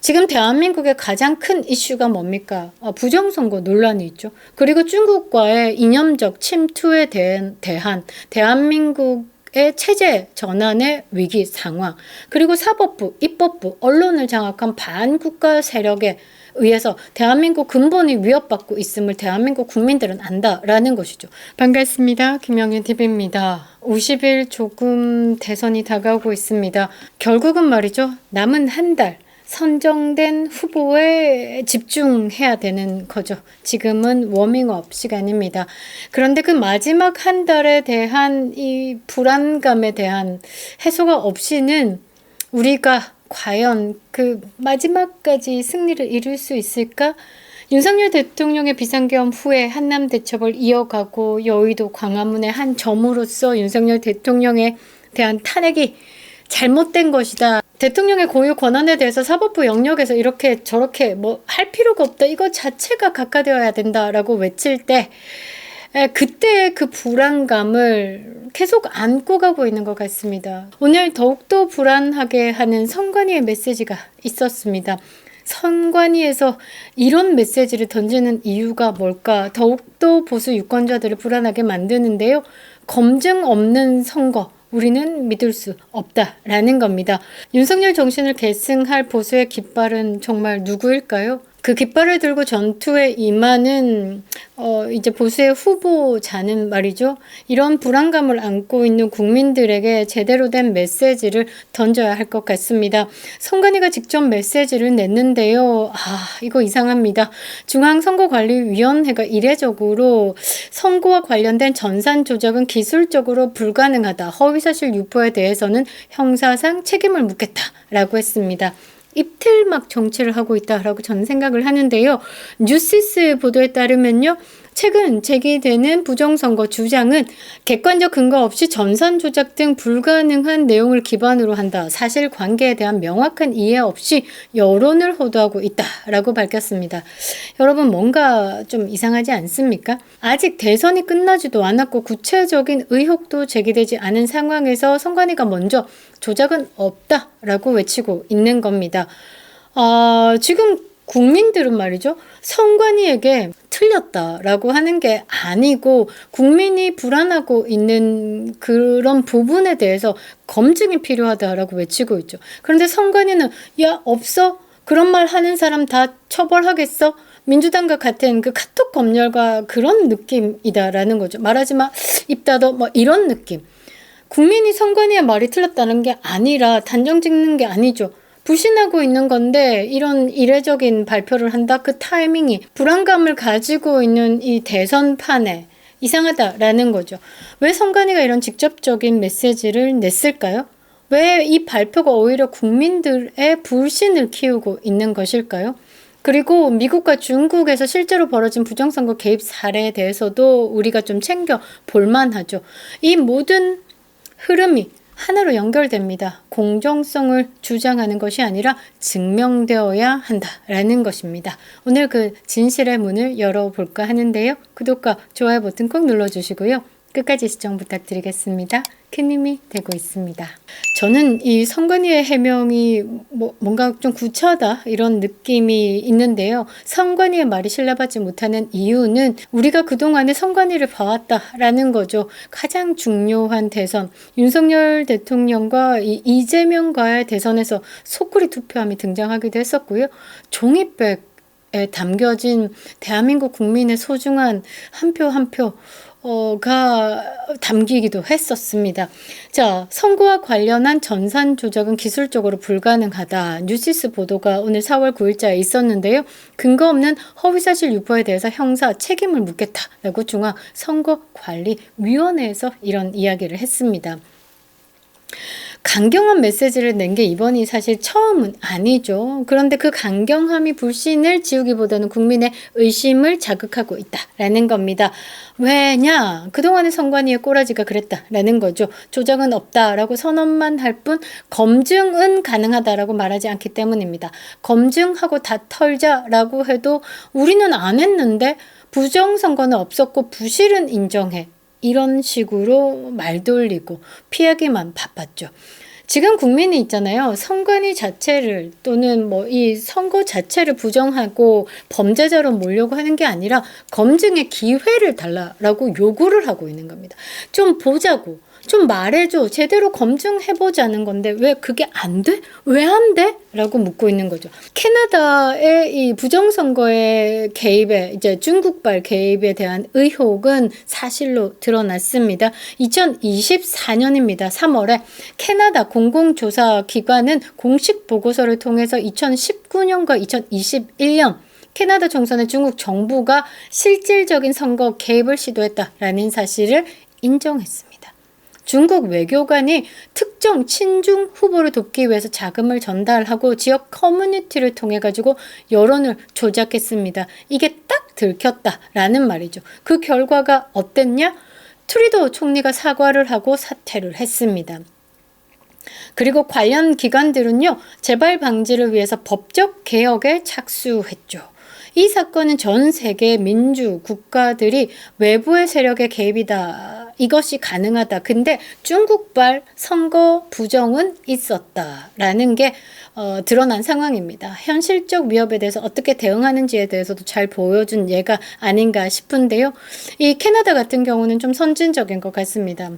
지금 대한민국의 가장 큰 이슈가 뭡니까? 부정선거 논란이 있죠. 그리고 중국과의 이념적 침투에 대한 대한민국의 체제 전환의 위기 상황, 그리고 사법부, 입법부, 언론을 장악한 반국가 세력에 의해서 대한민국 근본이 위협받고 있음을 대한민국 국민들은 안다라는 것이죠. 반갑습니다. 김영윤 TV입니다. 50일 조금 대선이 다가오고 있습니다. 결국은 말이죠. 남은 한 달. 선정된 후보에 집중해야 되는 거죠. 지금은 워밍업 시간입니다. 그런데 그 마지막 한 달에 대한 이 불안감에 대한 해소가 없이는 우리가 과연 그 마지막까지 승리를 이룰 수 있을까? 윤석열 대통령의 비상계엄 후에 한남 대첩을 이어가고 여의도 광화문의 한 점으로서 윤석열 대통령에 대한 탄핵이 잘못된 것이다. 대통령의 고유 권한에 대해서 사법부 영역에서 이렇게 저렇게 뭐 할 필요가 없다. 이거 자체가 각하되어야 된다라고 외칠 때 그때의 그 불안감을 계속 안고 가고 있는 것 같습니다. 오늘 더욱더 불안하게 하는 선관위의 메시지가 있었습니다. 선관위에서 이런 메시지를 던지는 이유가 뭘까? 더욱더 보수 유권자들을 불안하게 만드는데요. 검증 없는 선거. 우리는 믿을 수 없다라는 겁니다. 윤석열 정신을 계승할 보수의 깃발은 정말 누구일까요? 그 깃발을 들고 전투에 임하는 이제 보수의 후보자는 말이죠. 이런 불안감을 안고 있는 국민들에게 제대로 된 메시지를 던져야 할 것 같습니다. 선관위가 직접 메시지를 냈는데요. 이거 이상합니다. 중앙선거관리위원회가 이례적으로 선거와 관련된 전산 조작은 기술적으로 불가능하다. 허위사실 유포에 대해서는 형사상 책임을 묻겠다라고 했습니다. 입틀막 정치를 하고 있다라고 저는 생각을 하는데요. 뉴시스 보도에 따르면요. 최근 제기되는 부정선거 주장은 객관적 근거 없이 전산 조작 등 불가능한 내용을 기반으로 한다. 사실관계에 대한 명확한 이해 없이 여론을 호도하고 있다라고 밝혔습니다. 여러분 뭔가 좀 이상하지 않습니까? 아직 대선이 끝나지도 않았고 구체적인 의혹도 제기되지 않은 상황에서 선관위가 먼저 조작은 없다라고 외치고 있는 겁니다. 지금 국민들은 말이죠. 선관위에게 틀렸다라고 하는 게 아니고 국민이 불안하고 있는 그런 부분에 대해서 검증이 필요하다라고 외치고 있죠. 그런데 선관위는 야 없어? 그런 말 하는 사람 다 처벌하겠어? 민주당과 같은 그 카톡 검열과 그런 느낌이다라는 거죠. 말하지 마, 입 닫어, 뭐 이런 느낌. 국민이 선관위의 말이 틀렸다는 게 아니라 단정 짓는 게 아니죠. 불신하고 있는 건데 이런 이례적인 발표를 한다? 그 타이밍이 불안감을 가지고 있는 이 대선판에 이상하다라는 거죠. 왜 선관위가 이런 직접적인 메시지를 냈을까요? 왜 이 발표가 오히려 국민들의 불신을 키우고 있는 것일까요? 그리고 미국과 중국에서 실제로 벌어진 부정선거 개입 사례에 대해서도 우리가 좀 챙겨 볼만하죠. 이 모든 흐름이 하나로 연결됩니다. 공정성을 주장하는 것이 아니라 증명되어야 한다라는 것입니다. 오늘 그 진실의 문을 열어볼까 하는데요. 구독과 좋아요 버튼 꼭 눌러주시고요. 끝까지 시청 부탁드리겠습니다. 큰 힘이 되고 있습니다. 저는 이 선관위의 해명이 뭔가 좀 구차하다 이런 느낌이 있는데요. 선관위의 말이 신뢰받지 못하는 이유는 우리가 그동안에 선관위를 봐왔다라는 거죠. 가장 중요한 대선, 윤석열 대통령과 이재명과의 대선에서 속구리 투표함이 등장하기도 했었고요. 종이백에 담겨진 대한민국 국민의 소중한 한 표 한 표 가 담기기도 했었습니다. 자, 선거와 관련한 전산 조작은 기술적으로 불가능하다. 뉴시스 보도가 오늘 4월 9일자에 있었는데요. 근거 없는 허위사실 유포에 대해서 형사 책임을 묻겠다라고 중앙선거관리위원회에서 이런 이야기를 했습니다. 강경한 메시지를 낸 게 이번이 사실 처음은 아니죠. 그런데 그 강경함이 불신을 지우기보다는 국민의 의심을 자극하고 있다라는 겁니다. 왜냐? 그동안의 선관위의 꼬라지가 그랬다라는 거죠. 조작은 없다라고 선언만 할 뿐 검증은 가능하다라고 말하지 않기 때문입니다. 검증하고 다 털자라고 해도 우리는 안 했는데 부정선거는 없었고 부실은 인정해. 이런 식으로 말 돌리고 피하기만 바빴죠. 지금 국민이 있잖아요. 선관위 자체를 또는 뭐 이 선거 자체를 부정하고 범죄자로 몰려고 하는 게 아니라 검증의 기회를 달라라고 요구를 하고 있는 겁니다. 좀 보자고. 좀 말해줘. 제대로 검증해보자는 건데 왜 그게 안 돼? 왜 안 돼? 라고 묻고 있는 거죠. 캐나다의 이 부정선거의 개입에, 이제 중국발 개입에 대한 의혹은 사실로 드러났습니다. 2024년입니다. 3월에 캐나다 공공조사기관은 공식 보고서를 통해서 2019년과 2021년 캐나다 총선에 중국 정부가 실질적인 선거 개입을 시도했다라는 사실을 인정했습니다. 중국 외교관이 특정 친중 후보를 돕기 위해서 자금을 전달하고 지역 커뮤니티를 통해 가지고 여론을 조작했습니다. 이게 딱 들켰다라는 말이죠. 그 결과가 어땠냐? 트루도 총리가 사과를 하고 사퇴를 했습니다. 그리고 관련 기관들은요, 재발 방지를 위해서 법적 개혁에 착수했죠. 이 사건은 전 세계 민주 국가들이 외부의 세력의 개입이다. 이것이 가능하다. 근데 중국발 선거 부정은 있었다라는 게 드러난 상황입니다. 현실적 위협에 대해서 어떻게 대응하는지에 대해서도 잘 보여준 예가 아닌가 싶은데요. 이 캐나다 같은 경우는 좀 선진적인 것 같습니다.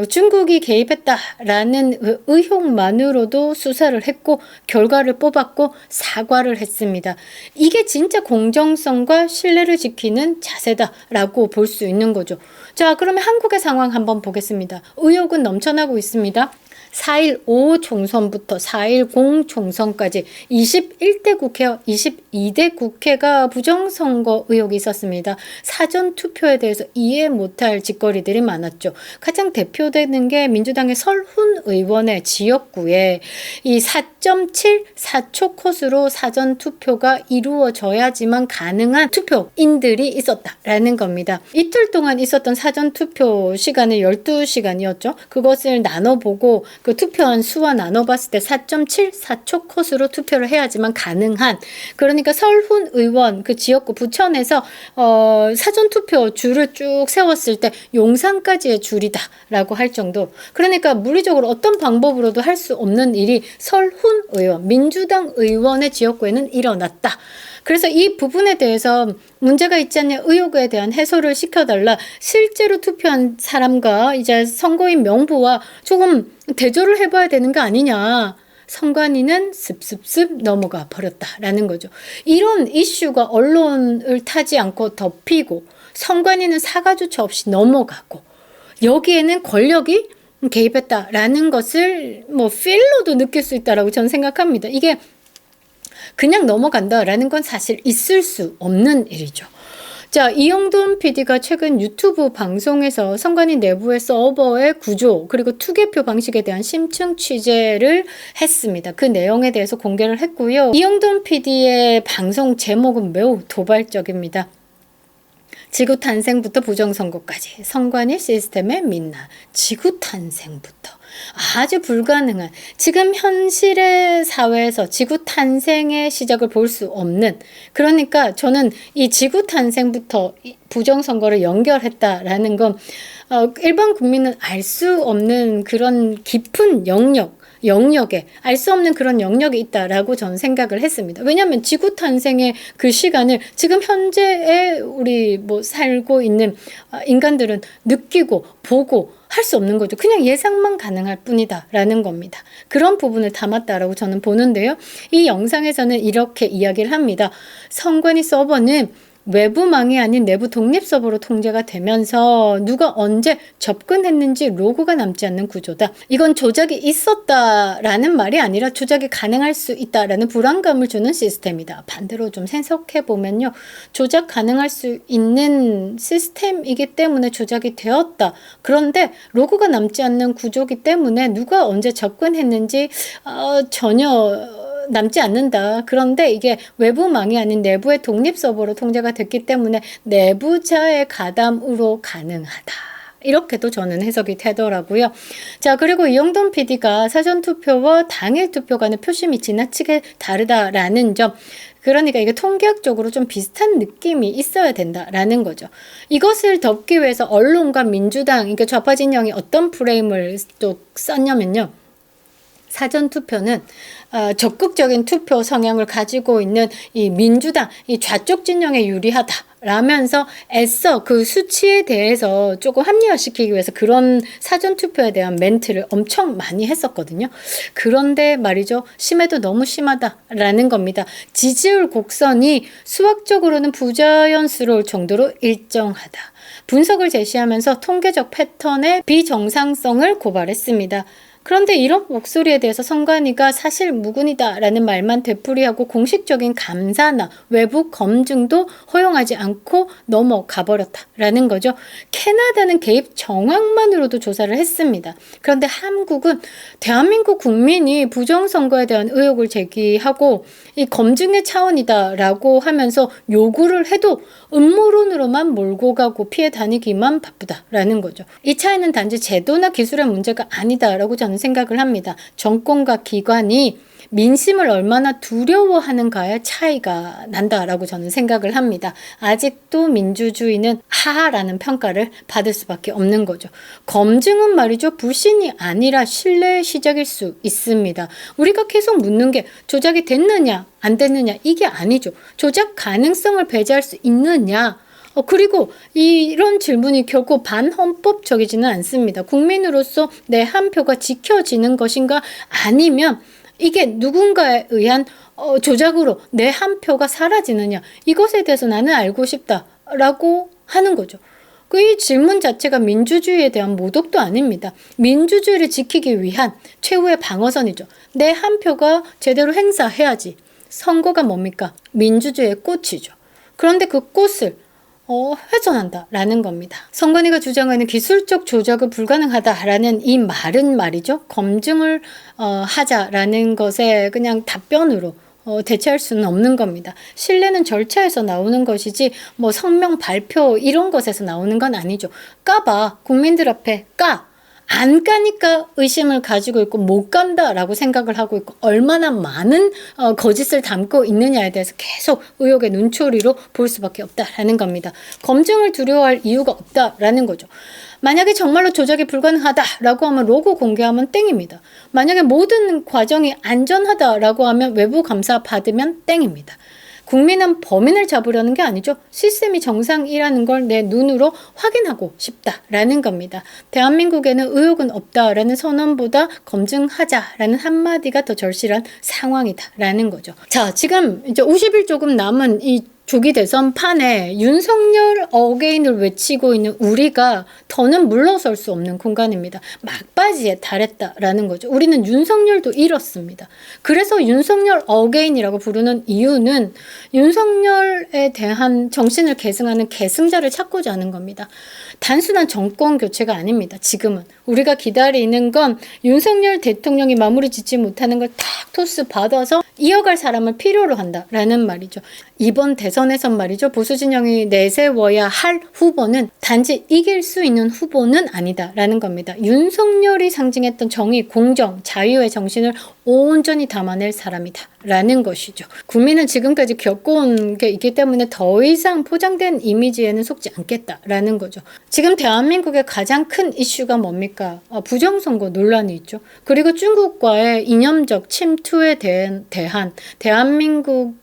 중국이 개입했다라는 의혹만으로도 수사를 했고 결과를 뽑았고 사과를 했습니다. 이게 진짜 공정성과 신뢰를 지키는 자세다라고 볼 수 있는 거죠. 자, 그러면 한국의 상황 한번 보겠습니다. 의혹은 넘쳐나고 있습니다. 4.15 총선부터 4.10 총선까지 21대 국회와 22대 국회가 부정선거 의혹이 있었습니다. 사전투표에 대해서 이해 못할 짓거리들이 많았죠. 가장 대표되는 게 민주당의 설훈 의원의 지역구에 이 4.74초 컷으로 사전투표가 이루어져야지만 가능한 투표인들이 있었다라는 겁니다. 이틀 동안 있었던 사전투표 시간은 12시간이었죠. 그것을 나눠보고 그 투표한 수와 나눠봤을 때 4.74초 컷으로 투표를 해야지만 가능한, 그러니까 설훈 의원 그 지역구 부천에서 사전투표 줄을 쭉 세웠을 때 용산까지의 줄이다 라고 할 정도, 그러니까 물리적으로 어떤 방법으로도 할 수 없는 일이 설훈 의원, 민주당 의원의 지역구에는 일어났다. 그래서 이 부분에 대해서 문제가 있지 않냐, 의혹에 대한 해소를 시켜달라. 실제로 투표한 사람과 이제 선거인 명부와 조금 대조를 해봐야 되는 거 아니냐. 선관위는 습습습 넘어가 버렸다라는 거죠. 이런 이슈가 언론을 타지 않고 덮이고 선관위는 사과조차 없이 넘어가고 여기에는 권력이 개입했다라는 것을 뭐 필로도 느낄 수 있다라고 저는 생각합니다. 이게 그냥 넘어간다라는 건 사실 있을 수 없는 일이죠. 자, 이영돈 PD가 최근 유튜브 방송에서 선관위 내부의 서버의 구조 그리고 투개표 방식에 대한 심층 취재를 했습니다. 그 내용에 대해서 공개를 했고요. 이영돈 PD의 방송 제목은 매우 도발적입니다. 지구 탄생부터 부정선거까지 선관위 시스템의 민낯. 지구 탄생부터. 아주 불가능한, 지금 현실의 사회에서 지구 탄생의 시작을 볼 수 없는, 그러니까 저는 이 지구 탄생부터 부정선거를 연결했다라는 건 일반 국민은 알 수 없는 그런 깊은 영역에 알 수 없는 그런 영역이 있다라고 저는 생각을 했습니다. 왜냐하면 지구 탄생의 그 시간을 지금 현재의 우리 뭐 살고 있는 인간들은 느끼고 보고 할 수 없는 거죠. 그냥 예상만 가능할 뿐이다라는 겁니다. 그런 부분을 담았다라고 저는 보는데요. 이 영상에서는 이렇게 이야기를 합니다. 선관위 서버는 외부망이 아닌 내부 독립 서버로 통제가 되면서 누가 언제 접근했는지 로그가 남지 않는 구조다. 이건 조작이 있었다라는 말이 아니라 조작이 가능할 수 있다라는 불안감을 주는 시스템이다. 반대로 좀 해석해 보면요. 조작 가능할 수 있는 시스템이기 때문에 조작이 되었다. 그런데 로그가 남지 않는 구조이기 때문에 누가 언제 접근했는지 전혀 남지 않는다. 그런데 이게 외부망이 아닌 내부의 독립 서버로 통제가 됐기 때문에 내부자의 가담으로 가능하다. 이렇게도 저는 해석이 되더라고요. 자, 그리고 이영돈 PD가 사전투표와 당일투표 간의 표심이 지나치게 다르다라는 점, 그러니까 이게 통계학적으로 좀 비슷한 느낌이 있어야 된다라는 거죠. 이것을 덮기 위해서 언론과 민주당, 그러니까 좌파 진영이 어떤 프레임을 또 썼냐면요. 사전투표는 적극적인 투표 성향을 가지고 있는 이 민주당, 이 좌쪽 진영에 유리하다 라면서 애써 그 수치에 대해서 조금 합리화시키기 위해서 그런 사전투표에 대한 멘트를 엄청 많이 했었거든요. 그런데 말이죠. 심해도 너무 심하다라는 겁니다. 지지율 곡선이 수학적으로는 부자연스러울 정도로 일정하다. 분석을 제시하면서 통계적 패턴의 비정상성을 고발했습니다. 그런데 이런 목소리에 대해서 선관위가 사실 무근이다라는 말만 되풀이하고 공식적인 감사나 외부 검증도 허용하지 않고 넘어가 버렸다라는 거죠. 캐나다는 개입 정황만으로도 조사를 했습니다. 그런데 한국은 대한민국 국민이 부정선거에 대한 의혹을 제기하고 이 검증의 차원이다라고 하면서 요구를 해도 음모론으로만 몰고 가고 피해 다니기만 바쁘다라는 거죠. 이 차이는 단지 제도나 기술의 문제가 아니다라고 저는 생각을 합니다. 정권과 기관이 민심을 얼마나 두려워하는가의 차이가 난다라고 저는 생각을 합니다. 아직도 민주주의는 하하라는 평가를 받을 수밖에 없는 거죠. 검증은 말이죠. 불신이 아니라 신뢰의 시작일 수 있습니다. 우리가 계속 묻는 게 조작이 됐느냐 안 됐느냐 이게 아니죠. 조작 가능성을 배제할 수 있느냐 그리고 이런 질문이 결코 반헌법적이지는 않습니다. 국민으로서 내 한 표가 지켜지는 것인가 아니면 이게 누군가에 의한 조작으로 내 한 표가 사라지느냐 이것에 대해서 나는 알고 싶다라고 하는 거죠. 이 질문 자체가 민주주의에 대한 모독도 아닙니다. 민주주의를 지키기 위한 최후의 방어선이죠. 내 한 표가 제대로 행사해야지. 선거가 뭡니까? 민주주의의 꽃이죠. 그런데 그 꽃을 훼손한다라는 겁니다. 선관위가 주장하는 기술적 조작은 불가능하다라는 이 말은 말이죠. 검증을 하자라는 것에 그냥 답변으로 대체할 수는 없는 겁니다. 신뢰는 절차에서 나오는 것이지 뭐 성명 발표 이런 것에서 나오는 건 아니죠. 까봐. 국민들 앞에 까. 안 까니까 의심을 가지고 있고 못 간다라고 생각을 하고 있고 얼마나 많은 거짓을 담고 있느냐에 대해서 계속 의혹의 눈초리로 볼 수밖에 없다라는 겁니다. 검증을 두려워할 이유가 없다라는 거죠. 만약에 정말로 조작이 불가능하다라고 하면 로고 공개하면 땡입니다. 만약에 모든 과정이 안전하다라고 하면 외부 감사 받으면 땡입니다. 국민은 범인을 잡으려는 게 아니죠. 시스템이 정상이라는 걸 내 눈으로 확인하고 싶다라는 겁니다. 대한민국에는 의혹은 없다라는 선언보다 검증하자라는 한마디가 더 절실한 상황이다라는 거죠. 자, 지금 이제 50일 조금 남은 이 조기 대선 판에 윤석열 어게인을 외치고 있는 우리가 더는 물러설 수 없는 공간입니다. 막바지에 달했다라는 거죠. 우리는 윤석열도 잃었습니다. 그래서 윤석열 어게인이라고 부르는 이유는 윤석열에 대한 정신을 계승하는 계승자를 찾고자 하는 겁니다. 단순한 정권 교체가 아닙니다. 지금은 우리가 기다리는 건 윤석열 대통령이 마무리 짓지 못하는 걸 탁 토스 받아서 이어갈 사람을 필요로 한다라는 말이죠. 이번 대선에선 말이죠. 보수 진영이 내세워야 할 후보는 단지 이길 수 있는 후보는 아니다라는 겁니다. 윤석열이 상징했던 정의, 공정, 자유의 정신을 온전히 담아낼 사람이다라는 것이죠. 국민은 지금까지 겪어온 게 있기 때문에 더 이상 포장된 이미지에는 속지 않겠다라는 거죠. 지금 대한민국의 가장 큰 이슈가 뭡니까? 부정선거 논란이 있죠. 그리고 중국과의 이념적 침투에 대한 대한민국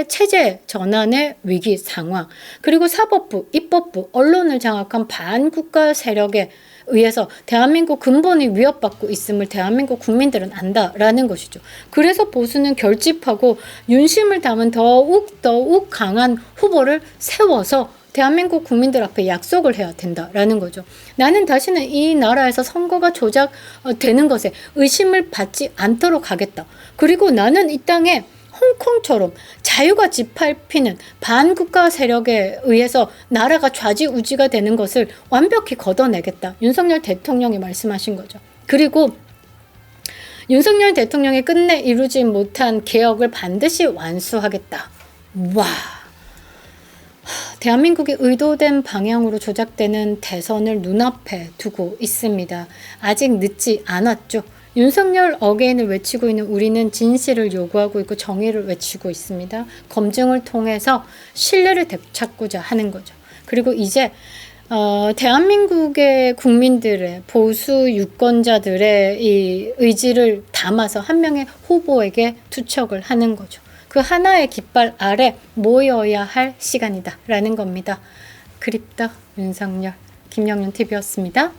체제 전환의 위기 상황, 그리고 사법부, 입법부, 언론을 장악한 반국가 세력에 의해서 대한민국 근본이 위협받고 있음을 대한민국 국민들은 안다라는 것이죠. 그래서 보수는 결집하고 윤심을 담은 더욱 강한 후보를 세워서 대한민국 국민들 앞에 약속을 해야 된다라는 거죠. 나는 다시는 이 나라에서 선거가 조작되는 것에 의심을 받지 않도록 하겠다. 그리고 나는 이 땅에 홍콩처럼 자유가 짓밟히는 반국가 세력에 의해서 나라가 좌지우지가 되는 것을 완벽히 걷어내겠다. 윤석열 대통령이 말씀하신 거죠. 그리고 윤석열 대통령이 끝내 이루지 못한 개혁을 반드시 완수하겠다. 와, 대한민국이 의도된 방향으로 조작되는 대선을 눈앞에 두고 있습니다. 아직 늦지 않았죠. 윤석열 어게인을 외치고 있는 우리는 진실을 요구하고 있고 정의를 외치고 있습니다. 검증을 통해서 신뢰를 되찾고자 하는 거죠. 그리고 이제 대한민국의 국민들의 보수 유권자들의 이 의지를 담아서 한 명의 후보에게 투척을 하는 거죠. 그 하나의 깃발 아래 모여야 할 시간이다 라는 겁니다. 그립다 윤석열, 김영윤 TV였습니다.